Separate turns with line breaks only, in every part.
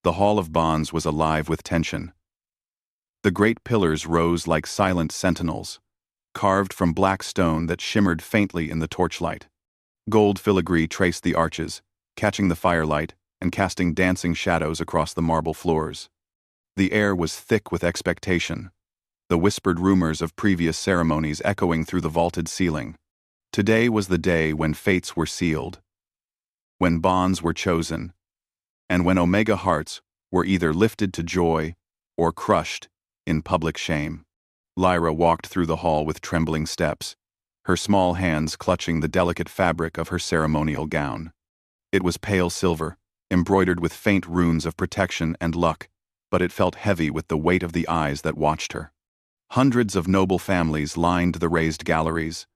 The Hall of Bonds was alive with tension. The great pillars rose like silent sentinels, carved from black stone that shimmered faintly in the torchlight. Gold filigree traced the arches, catching the firelight and casting dancing shadows across the marble floors. The air was thick with expectation, the whispered rumors of previous ceremonies echoing through the vaulted ceiling. Today was the day when fates were sealed, when bonds were chosen, and when Omega hearts were either lifted to joy or crushed in public shame. Lyra walked through the hall with trembling steps, her small hands clutching the delicate fabric of her ceremonial gown. It was pale silver, embroidered with faint runes of protection and luck, but it felt heavy with the weight of the eyes that watched her. Hundreds of noble families lined the raised galleries,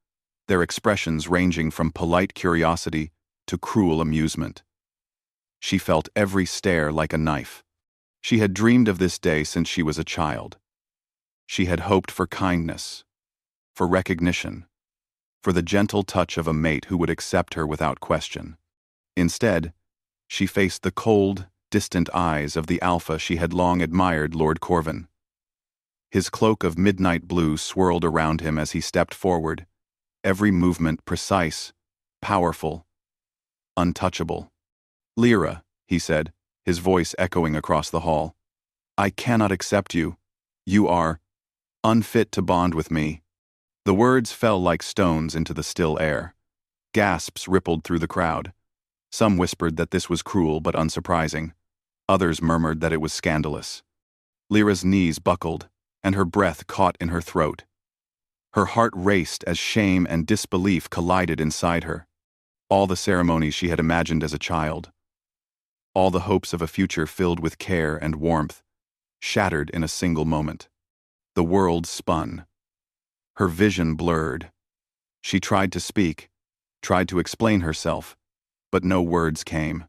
their expressions ranging from polite curiosity to cruel amusement. She felt every stare like a knife. She had dreamed of this day since she was a child. She had hoped for kindness, for recognition, for the gentle touch of a mate who would accept her without question. Instead, she faced the cold, distant eyes of the alpha she had long admired, Lord Corvin. His cloak of midnight blue swirled around him as he stepped forward, every movement precise, powerful, untouchable. "Lyra," he said, his voice echoing across the hall, "I cannot accept you. You are unfit to bond with me." The words fell like stones into the still air. Gasps rippled through the crowd. Some whispered that this was cruel but unsurprising. Others murmured that it was scandalous. Lyra's knees buckled, and her breath caught in her throat. Her heart raced as shame and disbelief collided inside her. All the ceremonies she had imagined as a child, all the hopes of a future filled with care and warmth, shattered in a single moment. The world spun. Her vision blurred. She tried to speak, tried to explain herself, but no words came.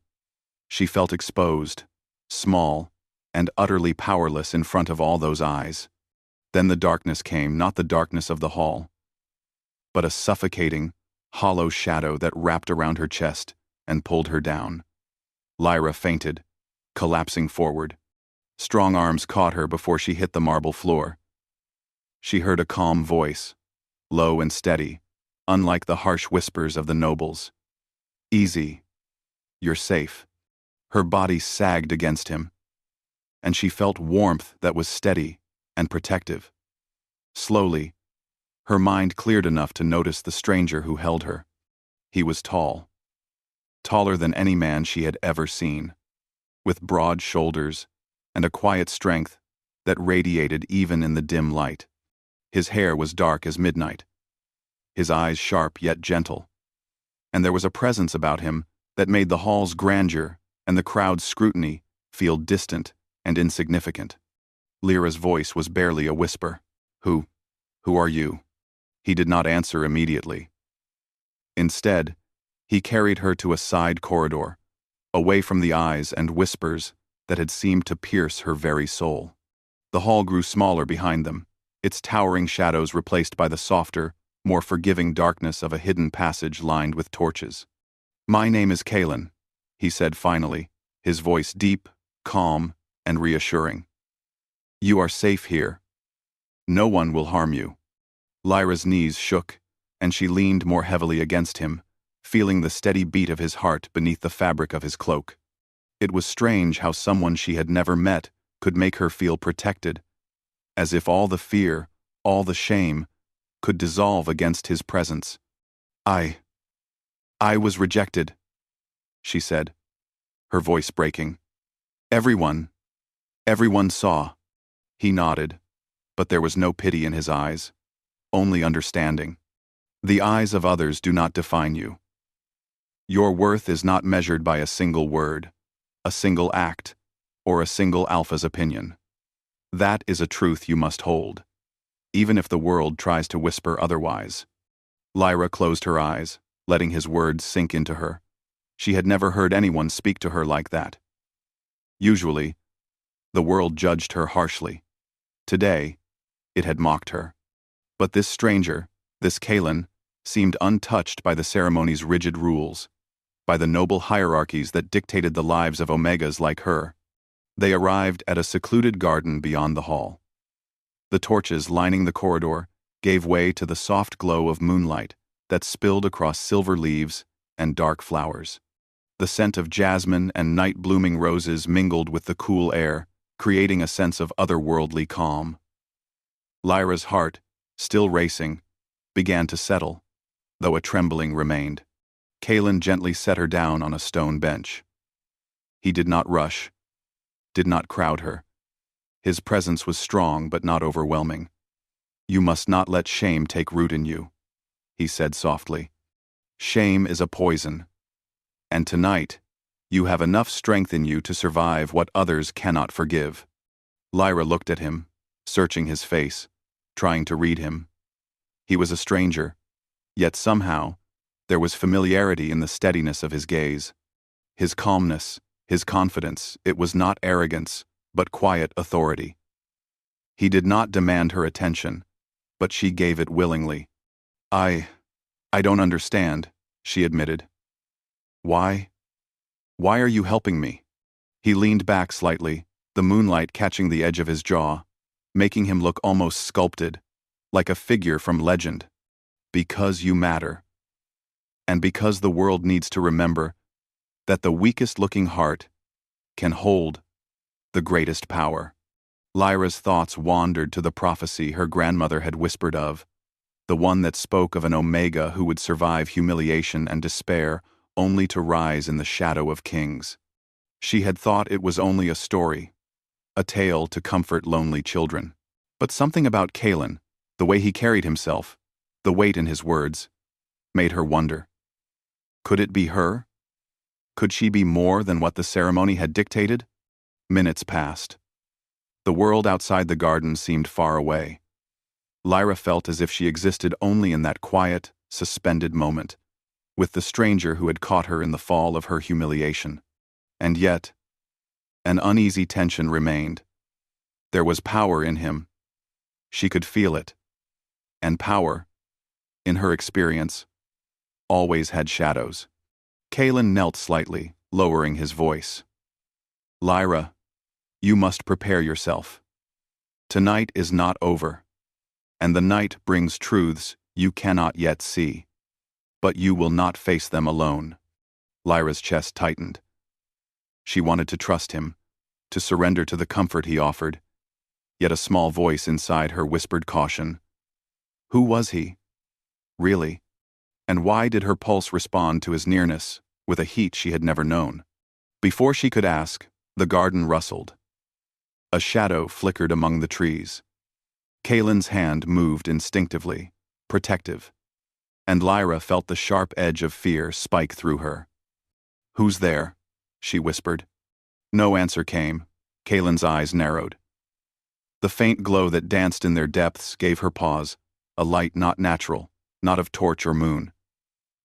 She felt exposed, small, and utterly powerless in front of all those eyes. Then the darkness came, not the darkness of the hall, but a suffocating, hollow shadow that wrapped around her chest and pulled her down. Lyra fainted, collapsing forward. Strong arms caught her before she hit the marble floor. She heard a calm voice, low and steady, unlike the harsh whispers of the nobles. "Easy. You're safe." Her body sagged against him, and she felt warmth that was steady and protective. Slowly, her mind cleared enough to notice the stranger who held her. He was tall, taller than any man she had ever seen, with broad shoulders and a quiet strength that radiated even in the dim light. His hair was dark as midnight, his eyes sharp yet gentle, and there was a presence about him that made the hall's grandeur and the crowd's scrutiny feel distant and insignificant. Lyra's voice was barely a whisper. Who are you?" He did not answer immediately. Instead, he carried her to a side corridor, away from the eyes and whispers that had seemed to pierce her very soul. The hall grew smaller behind them, its towering shadows replaced by the softer, more forgiving darkness of a hidden passage lined with torches. "My name is Kalen," he said finally, his voice deep, calm, and reassuring. "You are safe here. No one will harm you." Lyra's knees shook, and she leaned more heavily against him, feeling the steady beat of his heart beneath the fabric of his cloak. It was strange how someone she had never met could make her feel protected, as if all the fear, all the shame, could dissolve against his presence. I was rejected," she said, her voice breaking. Everyone saw." He nodded, but there was no pity in his eyes, only understanding. "The eyes of others do not define you. Your worth is not measured by a single word, a single act, or a single alpha's opinion. That is a truth you must hold, even if the world tries to whisper otherwise." Lyra closed her eyes, letting his words sink into her. She had never heard anyone speak to her like that. Usually, the world judged her harshly. Today, it had mocked her. But this stranger, this Kalen, seemed untouched by the ceremony's rigid rules, by the noble hierarchies that dictated the lives of Omegas like her. They arrived at a secluded garden beyond the hall. The torches lining the corridor gave way to the soft glow of moonlight that spilled across silver leaves and dark flowers. The scent of jasmine and night-blooming roses mingled with the cool air, creating a sense of otherworldly calm. Lyra's heart, still racing, began to settle, though a trembling remained. Kalen gently set her down on a stone bench. He did not rush, did not crowd her. His presence was strong but not overwhelming. "You must not let shame take root in you," he said softly. "Shame is a poison. And tonight, you have enough strength in you to survive what others cannot forgive." Lyra looked at him, searching his face, trying to read him. He was a stranger, yet somehow, there was familiarity in the steadiness of his gaze. His calmness, his confidence, it was not arrogance, but quiet authority. He did not demand her attention, but she gave it willingly. I don't understand," she admitted. Why are you helping me?" He leaned back slightly, the moonlight catching the edge of his jaw, making him look almost sculpted, like a figure from legend. "Because you matter. And because the world needs to remember that the weakest-looking heart can hold the greatest power." Lyra's thoughts wandered to the prophecy her grandmother had whispered of, the one that spoke of an Omega who would survive humiliation and despair only to rise in the shadow of kings. She had thought it was only a story, a tale to comfort lonely children. But something about Kalen, the way he carried himself, the weight in his words, made her wonder. Could it be her? Could she be more than what the ceremony had dictated? Minutes passed. The world outside the garden seemed far away. Lyra felt as if she existed only in that quiet, suspended moment, with the stranger who had caught her in the fall of her humiliation. And yet, an uneasy tension remained. There was power in him. She could feel it. And power, in her experience, always had shadows. Kalen knelt slightly, lowering his voice. "Lyra, you must prepare yourself. Tonight is not over, and the night brings truths you cannot yet see. But you will not face them alone." Lyra's chest tightened. She wanted to trust him, to surrender to the comfort he offered, yet a small voice inside her whispered caution. Who was he? Really? And why did her pulse respond to his nearness with a heat she had never known? Before she could ask, the garden rustled. A shadow flickered among the trees. Kalen's hand moved instinctively, protective, and Lyra felt the sharp edge of fear spike through her. "Who's there?" she whispered. No answer came. Kalen's eyes narrowed. The faint glow that danced in their depths gave her pause, a light not natural, not of torch or moon.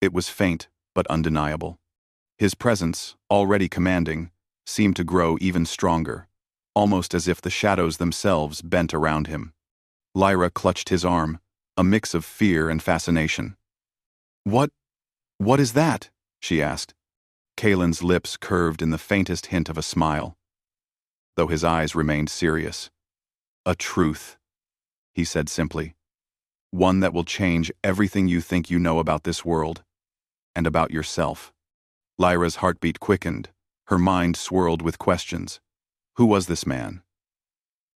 It was faint, but undeniable. His presence, already commanding, seemed to grow even stronger, almost as if the shadows themselves bent around him. Lyra clutched his arm, a mix of fear and fascination. What is that?" she asked. Kalen's lips curved in the faintest hint of a smile, though his eyes remained serious. "A truth," he said simply. "One that will change everything you think you know about this world, and about yourself." Lyra's heartbeat quickened, her mind swirled with questions. Who was this man?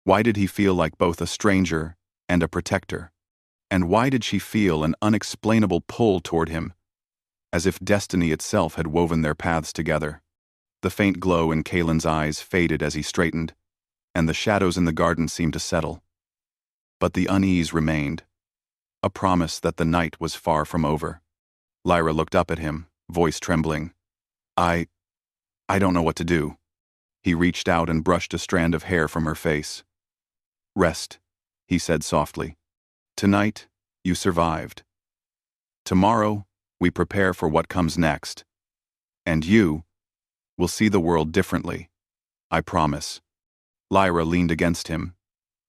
Why did he feel like both a stranger and a protector? And why did she feel an unexplainable pull toward him, as if destiny itself had woven their paths together? The faint glow in Kalen's eyes faded as he straightened, and the shadows in the garden seemed to settle. But the unease remained, a promise that the night was far from over. Lyra looked up at him, voice trembling. I don't know what to do." He reached out and brushed a strand of hair from her face. "Rest," he said softly. "Tonight, you survived. Tomorrow, we prepare for what comes next. And you will see the world differently. I promise." Lyra leaned against him,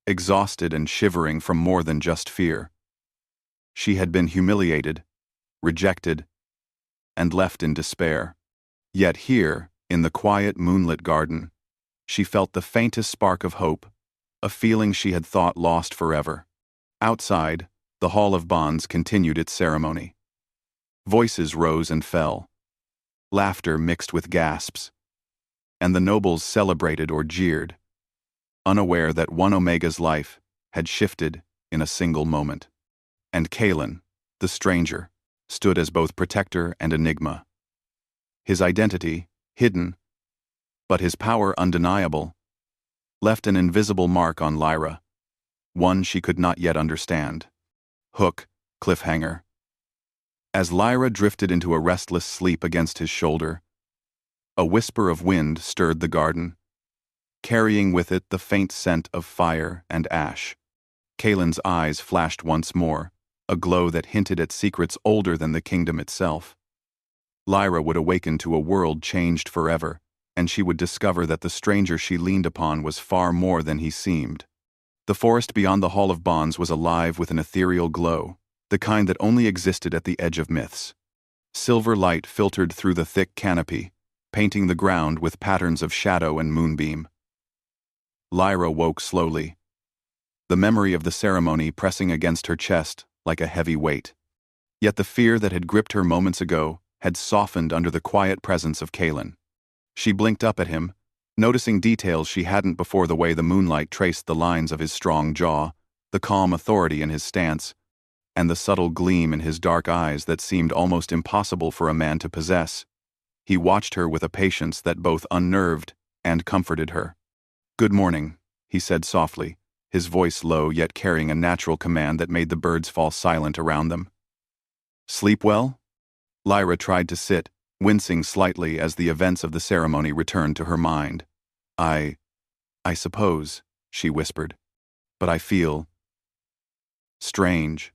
exhausted and shivering from more than just fear. She had been humiliated, rejected, and left in despair. Yet here, in the quiet moonlit garden, she felt the faintest spark of hope, a feeling she had thought lost forever. Outside, the Hall of Bonds continued its ceremony. Voices rose and fell. Laughter mixed with gasps. And the nobles celebrated or jeered, unaware that one Omega's life had shifted in a single moment. And Kalen, the stranger, stood as both protector and enigma. His identity, hidden, but his power undeniable, left an invisible mark on Lyra, one she could not yet understand. Hook, cliffhanger. As Lyra drifted into a restless sleep against his shoulder, a whisper of wind stirred the garden, carrying with it the faint scent of fire and ash. Kalen's eyes flashed once more, a glow that hinted at secrets older than the kingdom itself. Lyra would awaken to a world changed forever, and she would discover that the stranger she leaned upon was far more than he seemed. The forest beyond the Hall of Bonds was alive with an ethereal glow, the kind that only existed at the edge of myths. Silver light filtered through the thick canopy, painting the ground with patterns of shadow and moonbeam. Lyra woke slowly, the memory of the ceremony pressing against her chest like a heavy weight. Yet the fear that had gripped her moments ago had softened under the quiet presence of Kalen. She blinked up at him, noticing details she hadn't before: the way the moonlight traced the lines of his strong jaw, the calm authority in his stance, and the subtle gleam in his dark eyes that seemed almost impossible for a man to possess. He watched her with a patience that both unnerved and comforted her. "Good morning," he said softly, his voice low yet carrying a natural command that made the birds fall silent around them. "Sleep well?" Lyra tried to sit, wincing slightly as the events of the ceremony returned to her mind. I suppose," she whispered, "but I feel strange.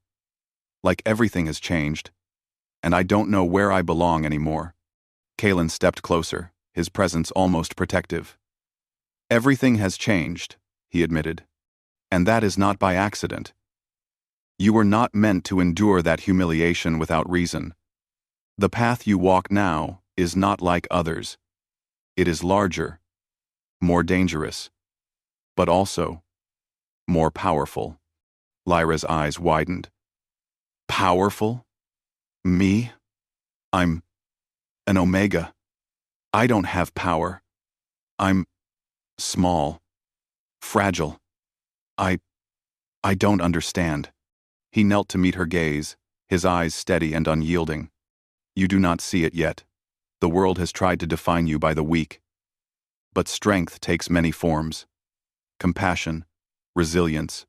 Like everything has changed, and I don't know where I belong anymore." Kalen stepped closer, his presence almost protective. "Everything has changed," he admitted, "and that is not by accident. You were not meant to endure that humiliation without reason. The path you walk now is not like others. It is larger, more dangerous, but also more powerful." Lyra's eyes widened. "Powerful? Me? I'm an Omega. I don't have power. I'm small, fragile. I don't understand." He knelt to meet her gaze, his eyes steady and unyielding. "You do not see it yet. The world has tried to define you by the weak. But strength takes many forms. Compassion, resilience,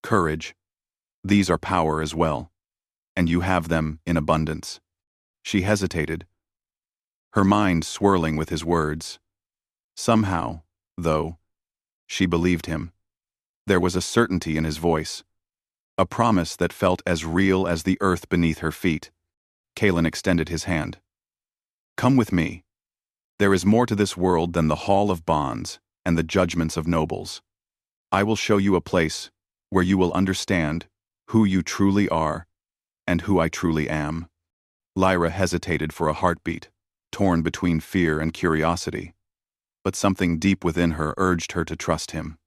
courage. These are power as well, and you have them in abundance." She hesitated, her mind swirling with his words. Somehow, though, she believed him. There was a certainty in his voice, a promise that felt as real as the earth beneath her feet. Kalen extended his hand. "Come with me. There is more to this world than the Hall of Bonds and the judgments of nobles. I will show you a place where you will understand who you truly are and who I truly am." Lyra hesitated for a heartbeat, torn between fear and curiosity. But something deep within her urged her to trust him.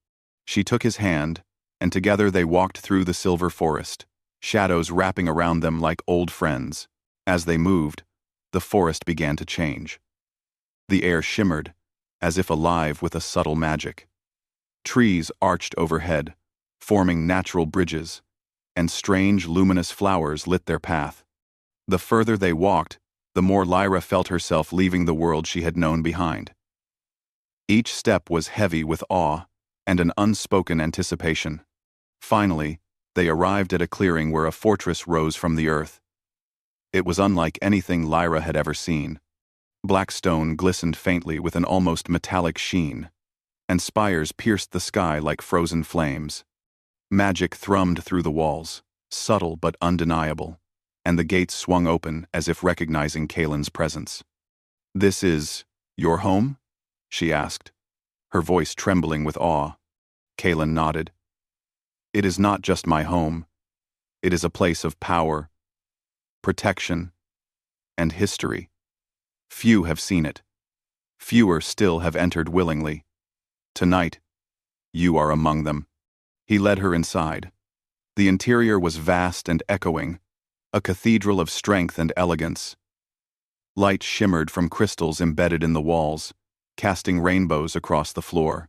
She took his hand, and together they walked through the silver forest, shadows wrapping around them like old friends. As they moved, the forest began to change. The air shimmered, as if alive with a subtle magic. Trees arched overhead, forming natural bridges, and strange luminous flowers lit their path. The further they walked, the more Lyra felt herself leaving the world she had known behind. Each step was heavy with awe and an unspoken anticipation. Finally, they arrived at a clearing where a fortress rose from the earth. It was unlike anything Lyra had ever seen. Black stone glistened faintly with an almost metallic sheen, and spires pierced the sky like frozen flames. Magic thrummed through the walls, subtle but undeniable, and the gates swung open as if recognizing Kalen's presence. "This is your home?" she asked, her voice trembling with awe. Kalen nodded. "It is not just my home. It is a place of power, protection, and history. Few have seen it. Fewer still have entered willingly. Tonight, you are among them. He led her inside. The interior was vast and echoing, a cathedral of strength and elegance. Light shimmered from crystals embedded in the walls, casting rainbows across the floor.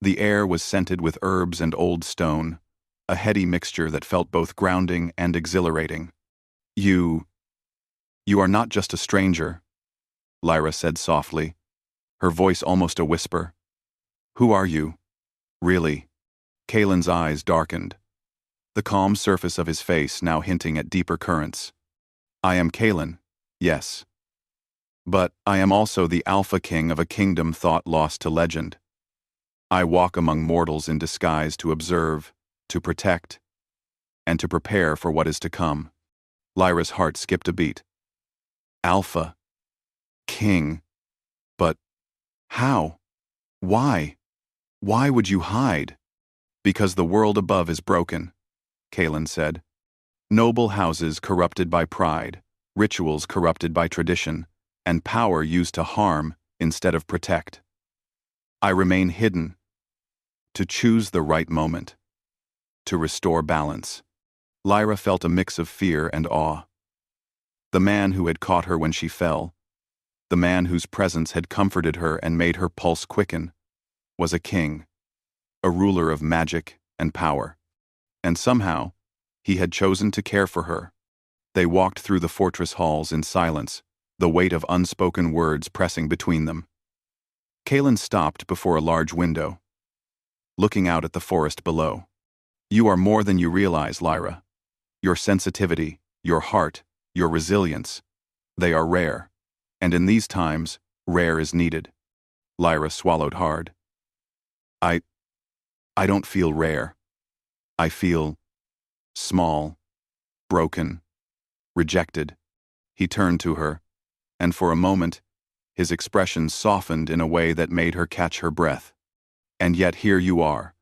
The air was scented with herbs and old stone, a heady mixture that felt both grounding and exhilarating. You are not just a stranger, Lyra said softly, her voice almost a whisper. Who are you? Really? Kaelin's eyes darkened, the calm surface of his face now hinting at deeper currents. I am Kaelin, yes. But I am also the Alpha King of a kingdom thought lost to legend. I walk among mortals in disguise to observe, to protect, and to prepare for what is to come. Lyra's heart skipped a beat. Alpha. King. But how? Why? Why would you hide? Because the world above is broken, Kaelin said. Noble houses corrupted by pride, rituals corrupted by tradition, and power used to harm instead of protect. I remain hidden, to choose the right moment, to restore balance. Lyra felt a mix of fear and awe. The man who had caught her when she fell, the man whose presence had comforted her and made her pulse quicken, was a king, a ruler of magic and power. And somehow, he had chosen to care for her. They walked through the fortress halls in silence, the weight of unspoken words pressing between them. Kaelin stopped before a large window, looking out at the forest below. You are more than you realize, Lyra. Your sensitivity, your heart, your resilience, they are rare. And in these times, rare is needed. Lyra swallowed hard. I don't feel rare. I feel small, broken, rejected. He turned to her, and for a moment, his expression softened in a way that made her catch her breath. And yet here you are,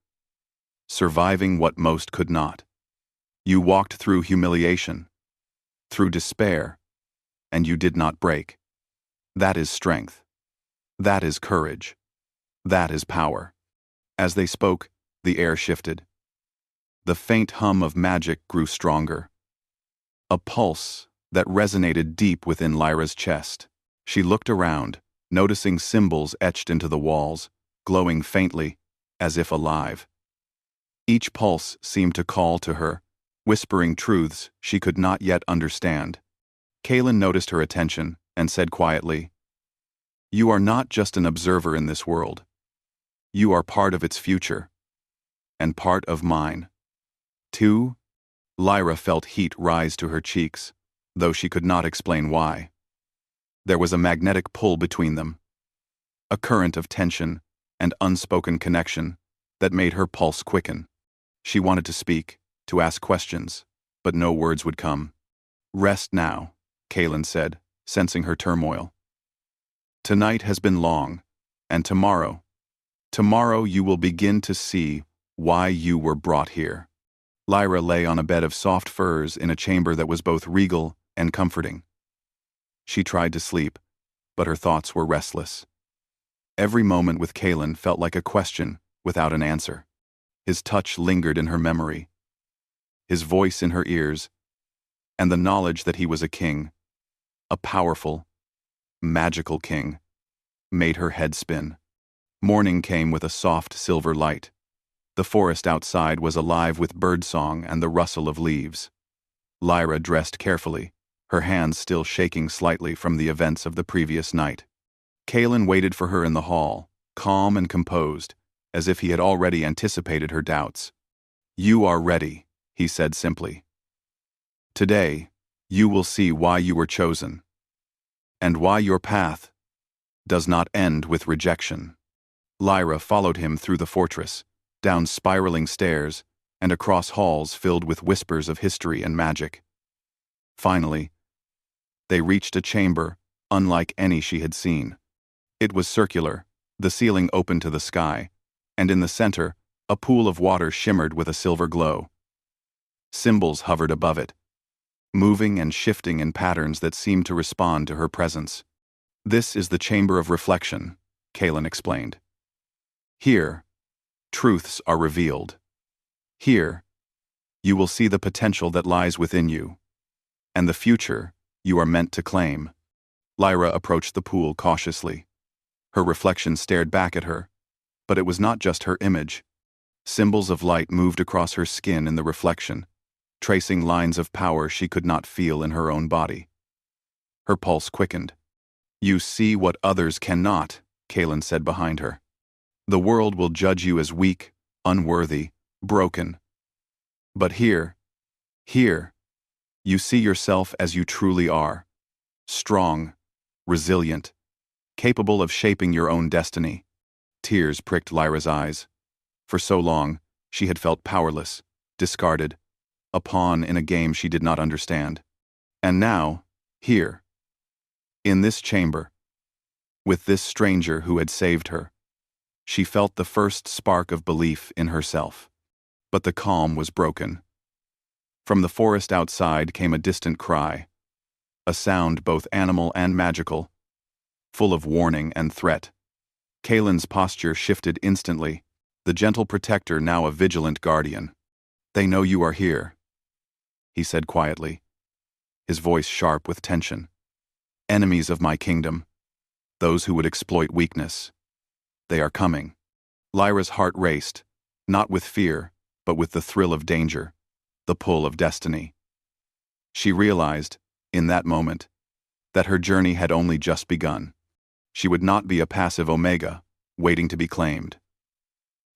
surviving what most could not. You walked through humiliation, through despair, and you did not break. That is strength. That is courage. That is power. As they spoke, the air shifted. The faint hum of magic grew stronger. A pulse that resonated deep within Lyra's chest. She looked around, noticing symbols etched into the walls, glowing faintly, as if alive. Each pulse seemed to call to her, whispering truths she could not yet understand. Kaelin noticed her attention and said quietly, You are not just an observer in this world. You are part of its future, and part of mine. Too, Lyra felt heat rise to her cheeks, though she could not explain why. There was a magnetic pull between them, a current of tension and unspoken connection that made her pulse quicken. She wanted to speak, to ask questions, but no words would come. Rest now, Kaelin said, sensing her turmoil. Tonight has been long, and tomorrow you will begin to see why you were brought here. Lyra lay on a bed of soft furs in a chamber that was both regal and comforting. She tried to sleep, but her thoughts were restless. Every moment with Kaelin felt like a question without an answer. His touch lingered in her memory, his voice in her ears, and the knowledge that he was a king, a powerful, magical king, made her head spin. Morning came with a soft silver light. The forest outside was alive with birdsong and the rustle of leaves. Lyra dressed carefully, her hands still shaking slightly from the events of the previous night. Kaelin waited for her in the hall, calm and composed, as if he had already anticipated her doubts. You are ready, he said simply. Today, you will see why you were chosen, and why your path does not end with rejection. Lyra followed him through the fortress, down spiraling stairs, and across halls filled with whispers of history and magic. Finally, they reached a chamber unlike any she had seen. It was circular, the ceiling open to the sky, and in the center, a pool of water shimmered with a silver glow. Symbols hovered above it, moving and shifting in patterns that seemed to respond to her presence. This is the chamber of reflection, Kaelin explained. Here, truths are revealed. Here, you will see the potential that lies within you, and the future you are meant to claim. Lyra approached the pool cautiously. Her reflection stared back at her, but it was not just her image. Symbols of light moved across her skin in the reflection, tracing lines of power she could not feel in her own body. Her pulse quickened. "You see what others cannot," Kaelin said behind her. "The world will judge you as weak, unworthy, broken. But here, you see yourself as you truly are. Strong, resilient, capable of shaping your own destiny." Tears pricked Lyra's eyes. For so long, she had felt powerless, discarded, a pawn in a game she did not understand. And now, here, in this chamber, with this stranger who had saved her, she felt the first spark of belief in herself. But the calm was broken. From the forest outside came a distant cry, a sound both animal and magical, full of warning and threat. Kaelin's posture shifted instantly, the gentle protector now a vigilant guardian. "They know you are here," he said quietly, his voice sharp with tension. "Enemies of my kingdom, those who would exploit weakness. They are coming." Lyra's heart raced, not with fear, but with the thrill of danger, the pull of destiny. She realized, in that moment, that her journey had only just begun. She would not be a passive omega, waiting to be claimed.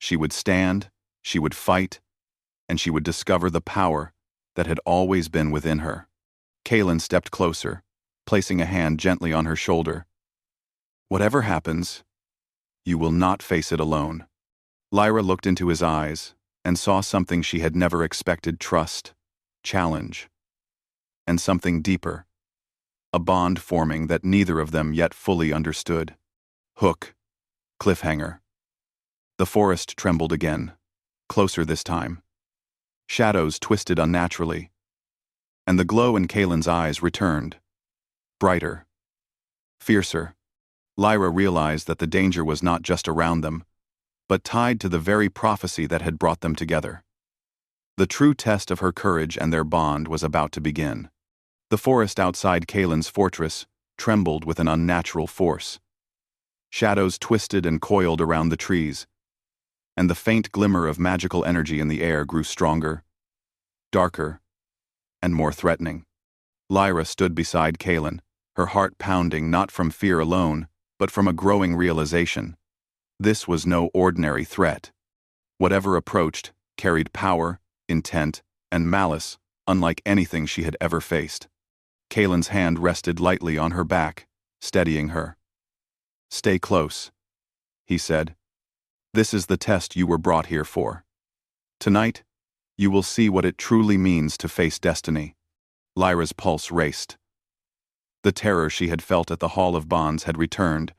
She would stand, she would fight, and she would discover the power that had always been within her. Kaelin stepped closer, placing a hand gently on her shoulder. "Whatever happens, you will not face it alone." Lyra looked into his eyes and saw something she had never expected: trust, challenge, and something deeper, a bond forming that neither of them yet fully understood. Hook, cliffhanger. The forest trembled again, closer this time. Shadows twisted unnaturally, and the glow in Kaelin's eyes returned, brighter, fiercer. Lyra realized that the danger was not just around them, but tied to the very prophecy that had brought them together. The true test of her courage and their bond was about to begin. The forest outside Kaelin's fortress trembled with an unnatural force. Shadows twisted and coiled around the trees, and the faint glimmer of magical energy in the air grew stronger, darker, and more threatening. Lyra stood beside Kaelin, her heart pounding not from fear alone, but from a growing realization. This was no ordinary threat. Whatever approached carried power, intent, and malice unlike anything she had ever faced. Kaelin's hand rested lightly on her back, steadying her. "Stay close," he said. "This is the test you were brought here for. Tonight, you will see what it truly means to face destiny." Lyra's pulse raced. The terror she had felt at the Hall of Bonds had returned,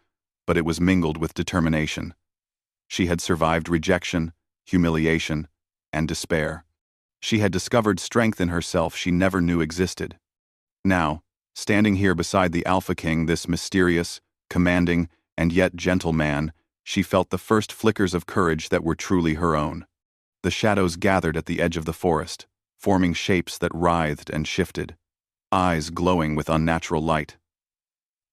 but it was mingled with determination. She had survived rejection, humiliation, and despair. She had discovered strength in herself she never knew existed. Now, standing here beside the Alpha King, this mysterious, commanding, and yet gentle man, she felt the first flickers of courage that were truly her own. The shadows gathered at the edge of the forest, forming shapes that writhed and shifted, eyes glowing with unnatural light.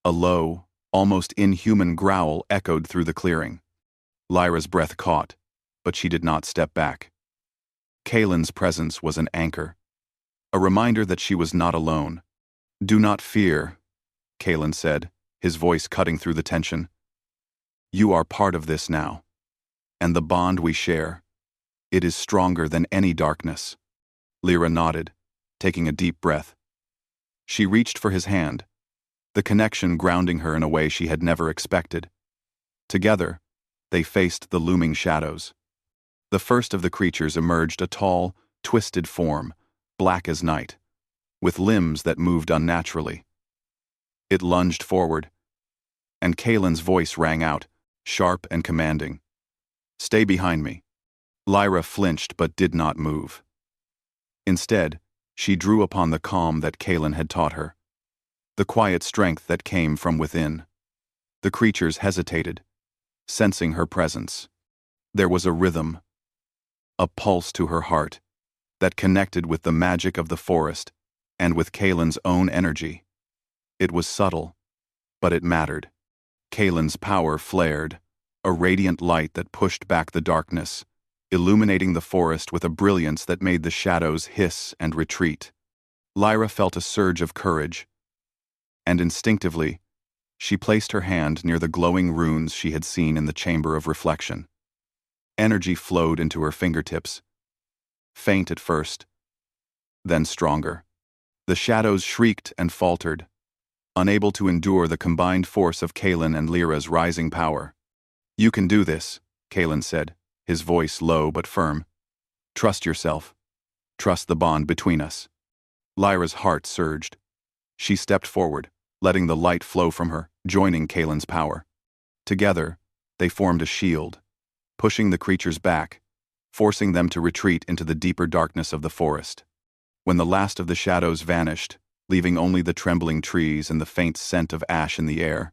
A low, almost inhuman growl echoed through the clearing. Lyra's breath caught, but she did not step back. Kaelin's presence was an anchor, a reminder that she was not alone. "Do not fear," Kaelin said, his voice cutting through the tension. "You are part of this now, and the bond we share, it is stronger than any darkness." Lyra nodded, taking a deep breath. She reached for his hand, the connection grounding her in a way she had never expected. Together, they faced the looming shadows. The first of the creatures emerged, a tall, twisted form, black as night, with limbs that moved unnaturally. It lunged forward, and Kaelin's voice rang out, sharp and commanding. "Stay behind me." Lyra flinched but did not move. Instead, she drew upon the calm that Kaelin had taught her, the quiet strength that came from within. The creatures hesitated, sensing her presence. There was a rhythm, a pulse to her heart, that connected with the magic of the forest and with Kalen's own energy. It was subtle, but it mattered. Kalen's power flared, a radiant light that pushed back the darkness, illuminating the forest with a brilliance that made the shadows hiss and retreat. Lyra felt a surge of courage, and instinctively, she placed her hand near the glowing runes she had seen in the Chamber of Reflection. Energy flowed into her fingertips, faint at first, then stronger. The shadows shrieked and faltered, unable to endure the combined force of Kalen and Lyra's rising power. "You can do this," Kalen said, his voice low but firm. "Trust yourself. Trust the bond between us." Lyra's heart surged. She stepped forward, letting the light flow from her, joining Kalen's power. Together, they formed a shield, pushing the creatures back, forcing them to retreat into the deeper darkness of the forest. When the last of the shadows vanished, leaving only the trembling trees and the faint scent of ash in the air,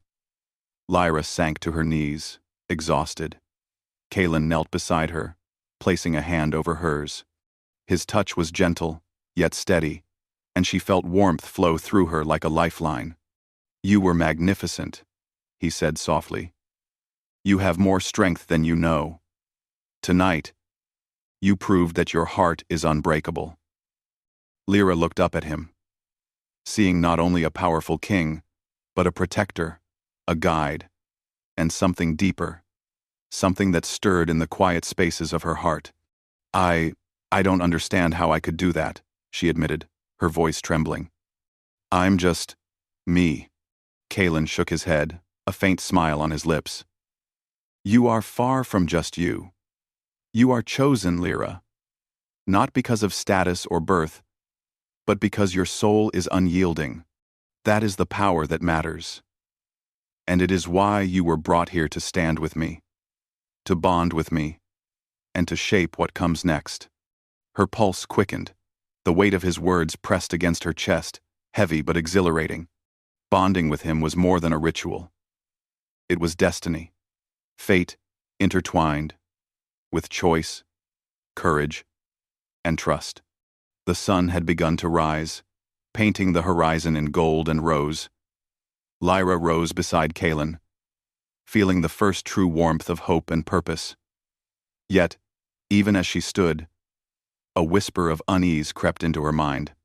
Lyra sank to her knees, exhausted. Kalen knelt beside her, placing a hand over hers. His touch was gentle, yet steady, and she felt warmth flow through her like a lifeline. "You were magnificent," he said softly. "You have more strength than you know. Tonight, you proved that your heart is unbreakable." Lyra looked up at him, seeing not only a powerful king, but a protector, a guide, and something deeper, something that stirred in the quiet spaces of her heart. I don't understand how I could do that," she admitted, her voice trembling. "I'm just me." Kalen shook his head, a faint smile on his lips. "You are far from just you. You are chosen, Lyra, not because of status or birth, but because your soul is unyielding. That is the power that matters. And it is why you were brought here to stand with me, to bond with me, and to shape what comes next." Her pulse quickened. The weight of his words pressed against her chest, heavy but exhilarating. Bonding with him was more than a ritual. It was destiny, fate intertwined, with choice, courage, and trust. The sun had begun to rise, painting the horizon in gold and rose. Lyra rose beside Kalen, feeling the first true warmth of hope and purpose. Yet, even as she stood, a whisper of unease crept into her mind.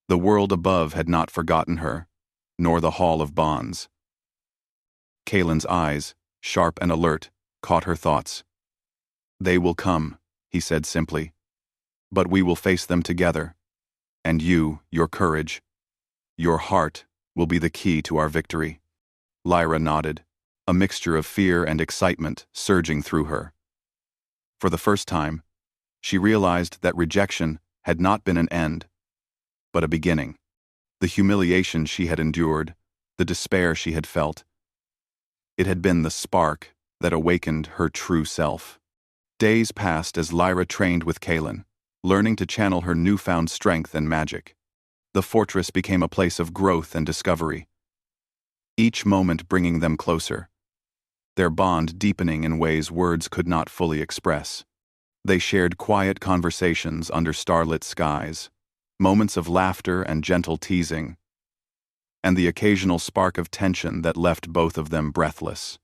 The world above had not forgotten her, nor the Hall of Bonds. Kalen's eyes, sharp and alert, caught her thoughts. "They will come," he said simply, "but we will face them together, and you, your courage, your heart, will be the key to our victory." Lyra nodded, a mixture of fear and excitement surging through her. For the first time, she realized that rejection had not been an end, but a beginning. The humiliation she had endured, the despair she had felt, it had been the spark that awakened her true self. Days passed as Lyra trained with Kalen, learning to channel her newfound strength and magic. The fortress became a place of growth and discovery, each moment bringing them closer, their bond deepening in ways words could not fully express. They shared quiet conversations under starlit skies, moments of laughter and gentle teasing, and the occasional spark of tension that left both of them breathless.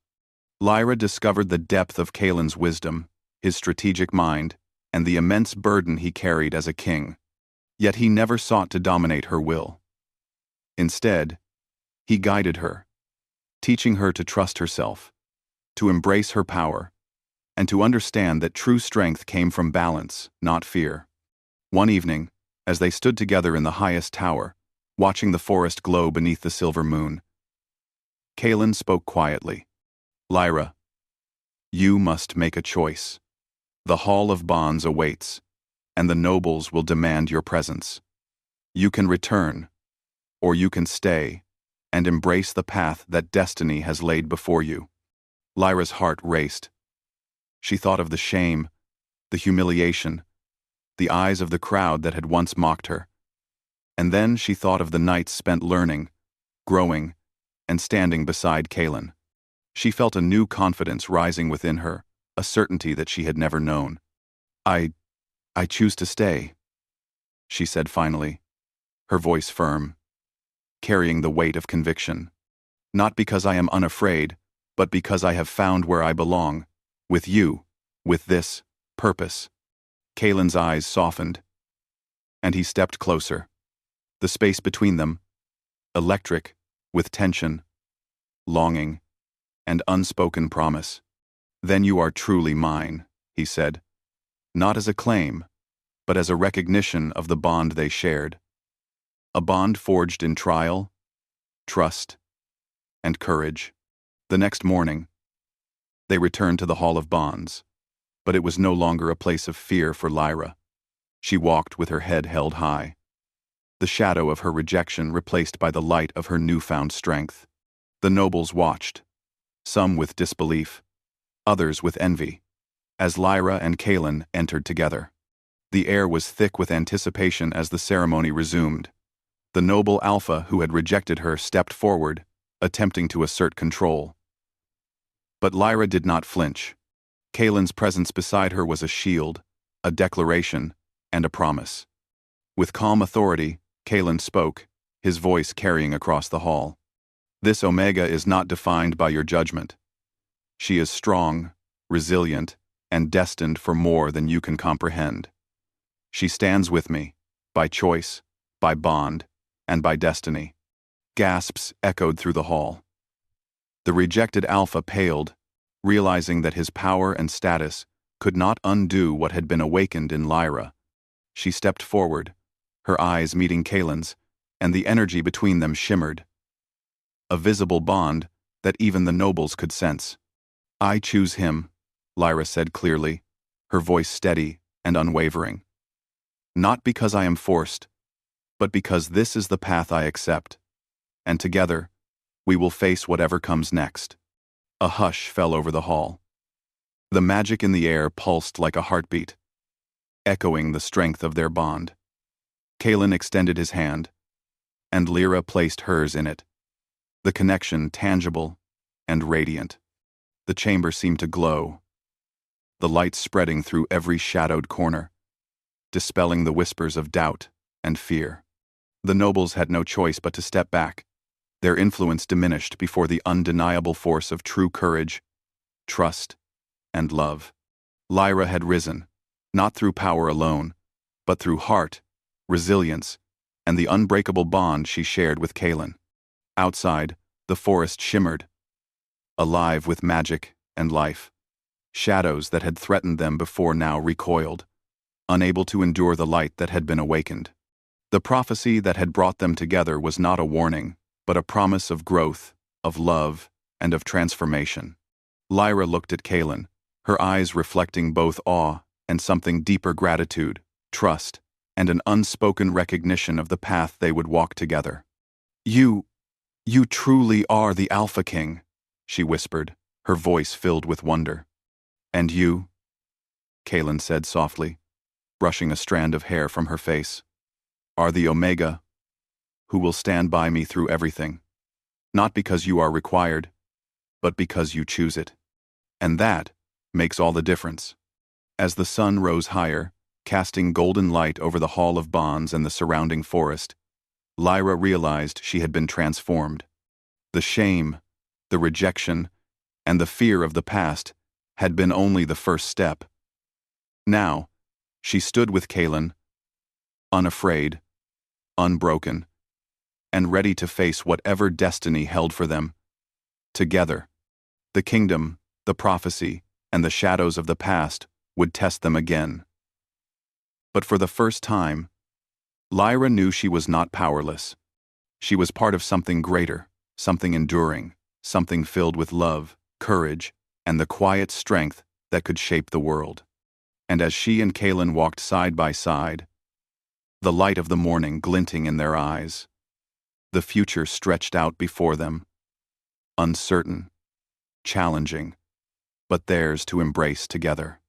Lyra discovered the depth of Kalen's wisdom, his strategic mind, and the immense burden he carried as a king. Yet he never sought to dominate her will. Instead, he guided her, teaching her to trust herself, to embrace her power, and to understand that true strength came from balance, not fear. One evening, as they stood together in the highest tower, watching the forest glow beneath the silver moon, Kalen spoke quietly. "Lyra, you must make a choice. The Hall of Bonds awaits, and the nobles will demand your presence. You can return, or you can stay, and embrace the path that destiny has laid before you." Lyra's heart raced. She thought of the shame, the humiliation, the eyes of the crowd that had once mocked her. And then she thought of the nights spent learning, growing, and standing beside Kalen. She felt a new confidence rising within her, a certainty that she had never known. I choose to stay," she said finally, her voice firm, carrying the weight of conviction. "Not because I am unafraid, but because I have found where I belong, with you, with this purpose." Kalen's eyes softened, and he stepped closer. The space between them, electric, with tension, longing, and unspoken promise. "Then you are truly mine," he said, not as a claim, but as a recognition of the bond they shared. A bond forged in trial, trust, and courage. The next morning, they returned to the Hall of Bonds, but it was no longer a place of fear for Lyra. She walked with her head held high, the shadow of her rejection replaced by the light of her newfound strength. The nobles watched, some with disbelief, others with envy, as Lyra and Kalen entered together. The air was thick with anticipation as the ceremony resumed. The noble Alpha who had rejected her stepped forward, attempting to assert control. But Lyra did not flinch. Kalen's presence beside her was a shield, a declaration, and a promise. With calm authority, Kalen spoke, his voice carrying across the hall. "This Omega is not defined by your judgment. She is strong, resilient, and destined for more than you can comprehend. She stands with me, by choice, by bond, and by destiny." Gasps echoed through the hall. The rejected Alpha paled, realizing that his power and status could not undo what had been awakened in Lyra. She stepped forward, her eyes meeting Kalen's, and the energy between them shimmered. A visible bond that even the nobles could sense. "I choose him," Lyra said clearly, her voice steady and unwavering. "Not because I am forced, but because this is the path I accept. And together, we will face whatever comes next." A hush fell over the hall. The magic in the air pulsed like a heartbeat, echoing the strength of their bond. Kalen extended his hand, and Lyra placed hers in it, the connection tangible and radiant. The chamber seemed to glow, the light spreading through every shadowed corner, dispelling the whispers of doubt and fear. The nobles had no choice but to step back, their influence diminished before the undeniable force of true courage, trust, and love. Lyra had risen, not through power alone, but through heart, resilience, and the unbreakable bond she shared with Kalen. Outside, the forest shimmered, alive with magic and life. Shadows that had threatened them before now recoiled, unable to endure the light that had been awakened. The prophecy that had brought them together was not a warning, but a promise of growth, of love, and of transformation. Lyra looked at Kalen, her eyes reflecting both awe and something deeper gratitude, trust, and an unspoken recognition of the path they would walk together. You truly are the Alpha King," she whispered, her voice filled with wonder. "And you," Kalen said softly, brushing a strand of hair from her face, "are the Omega, who will stand by me through everything, not because you are required, but because you choose it. And that makes all the difference." As the sun rose higher, casting golden light over the Hall of Bonds and the surrounding forest, Lyra realized she had been transformed. The shame, the rejection, and the fear of the past had been only the first step. Now, she stood with Kalen, unafraid, unbroken, and ready to face whatever destiny held for them. Together, the kingdom, the prophecy, and the shadows of the past would test them again. But for the first time, Lyra knew she was not powerless. She was part of something greater, something enduring, something filled with love, courage, and the quiet strength that could shape the world. And as she and Kalen walked side by side, the light of the morning glinting in their eyes, the future stretched out before them, uncertain, challenging, but theirs to embrace together.